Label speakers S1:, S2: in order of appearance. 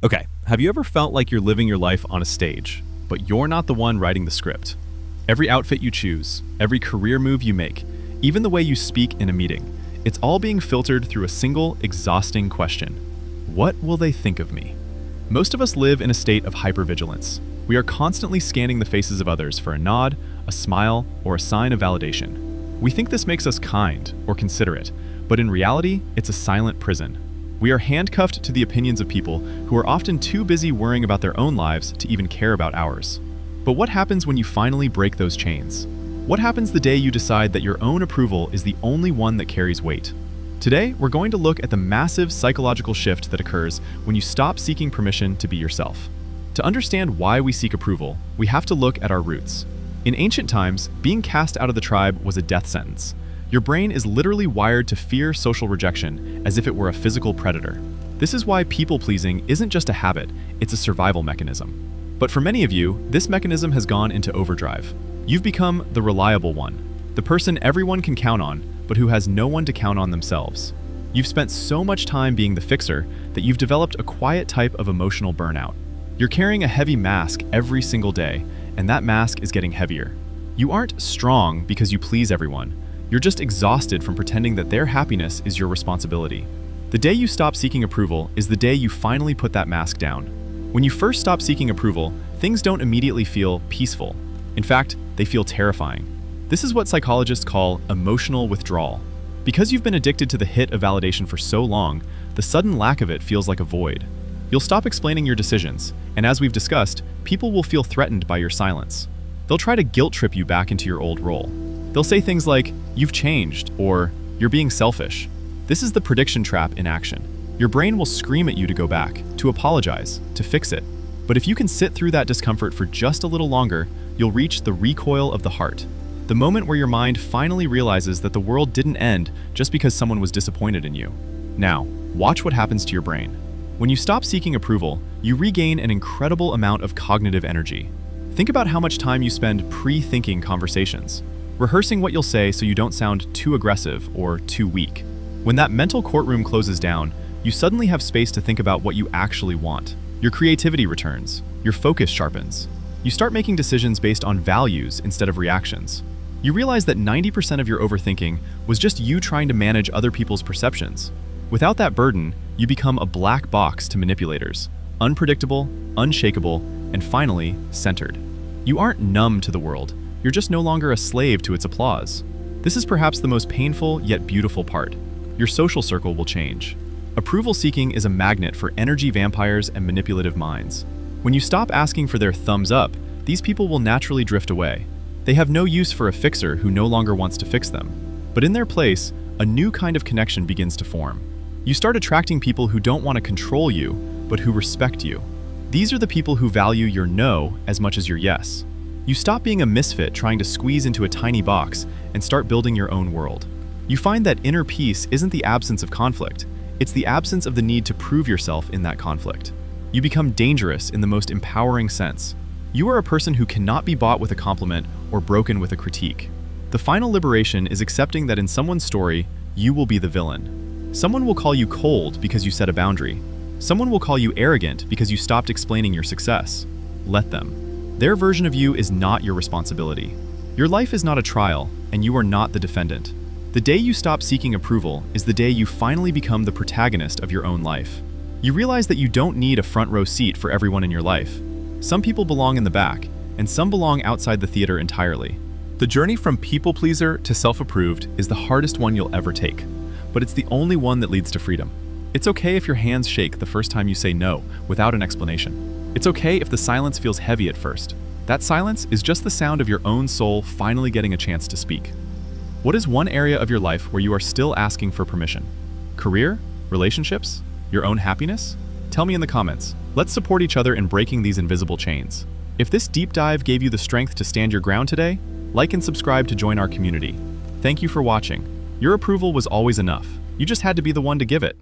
S1: Okay, have you ever felt like you're living your life on a stage, but you're not the one writing the script? Every outfit you choose, every career move you make, even the way you speak in a meeting, it's all being filtered through a single, exhausting question. What will they think of me? Most of us live in a state of hypervigilance. We are constantly scanning the faces of others for a nod, a smile, or a sign of validation. We think this makes us kind or considerate, but in reality, it's a silent prison. We are handcuffed to the opinions of people who are often too busy worrying about their own lives to even care about ours. But what happens when you finally break those chains? What happens the day you decide that your own approval is the only one that carries weight? Today, we're going to look at the massive psychological shift that occurs when you stop seeking permission to be yourself. To understand why we seek approval, we have to look at our roots. In ancient times, being cast out of the tribe was a death sentence. Your brain is literally wired to fear social rejection as if it were a physical predator. This is why people-pleasing isn't just a habit, it's a survival mechanism. But for many of you, this mechanism has gone into overdrive. You've become the reliable one, the person everyone can count on, but who has no one to count on themselves. You've spent so much time being the fixer that you've developed a quiet type of emotional burnout. You're carrying a heavy mask every single day, and that mask is getting heavier. You aren't strong because you please everyone. You're just exhausted from pretending that their happiness is your responsibility. The day you stop seeking approval is the day you finally put that mask down. When you first stop seeking approval, things don't immediately feel peaceful. In fact, they feel terrifying. This is what psychologists call emotional withdrawal. Because you've been addicted to the hit of validation for so long, the sudden lack of it feels like a void. You'll stop explaining your decisions, and as we've discussed, people will feel threatened by your silence. They'll try to guilt trip you back into your old role. They'll say things like, "You've changed," or "You're being selfish." This is the prediction trap in action. Your brain will scream at you to go back, to apologize, to fix it. But if you can sit through that discomfort for just a little longer, you'll reach the recoil of the heart. The moment where your mind finally realizes that the world didn't end just because someone was disappointed in you. Now, watch what happens to your brain. When you stop seeking approval, you regain an incredible amount of cognitive energy. Think about how much time you spend pre-thinking conversations, rehearsing what you'll say so you don't sound too aggressive or too weak. When that mental courtroom closes down, you suddenly have space to think about what you actually want. Your creativity returns, your focus sharpens. You start making decisions based on values instead of reactions. You realize that 90% of your overthinking was just you trying to manage other people's perceptions. Without that burden, you become a black box to manipulators, unpredictable, unshakable, and finally, centered. You aren't numb to the world. You're just no longer a slave to its applause. This is perhaps the most painful yet beautiful part. Your social circle will change. Approval seeking is a magnet for energy vampires and manipulative minds. When you stop asking for their thumbs up, these people will naturally drift away. They have no use for a fixer who no longer wants to fix them. But in their place, a new kind of connection begins to form. You start attracting people who don't want to control you, but who respect you. These are the people who value your no as much as your yes. You stop being a misfit trying to squeeze into a tiny box and start building your own world. You find that inner peace isn't the absence of conflict, it's the absence of the need to prove yourself in that conflict. You become dangerous in the most empowering sense. You are a person who cannot be bought with a compliment or broken with a critique. The final liberation is accepting that in someone's story, you will be the villain. Someone will call you cold because you set a boundary. Someone will call you arrogant because you stopped explaining your success. Let them. Their version of you is not your responsibility. Your life is not a trial, and you are not the defendant. The day you stop seeking approval is the day you finally become the protagonist of your own life. You realize that you don't need a front row seat for everyone in your life. Some people belong in the back, and some belong outside the theater entirely. The journey from people pleaser to self-approved is the hardest one you'll ever take, but it's the only one that leads to freedom. It's okay if your hands shake the first time you say no without an explanation. It's okay if the silence feels heavy at first. That silence is just the sound of your own soul finally getting a chance to speak. What is one area of your life where you are still asking for permission? Career? Relationships? Your own happiness? Tell me in the comments. Let's support each other in breaking these invisible chains. If this deep dive gave you the strength to stand your ground today, like and subscribe to join our community. Thank you for watching. Your approval was always enough. You just had to be the one to give it.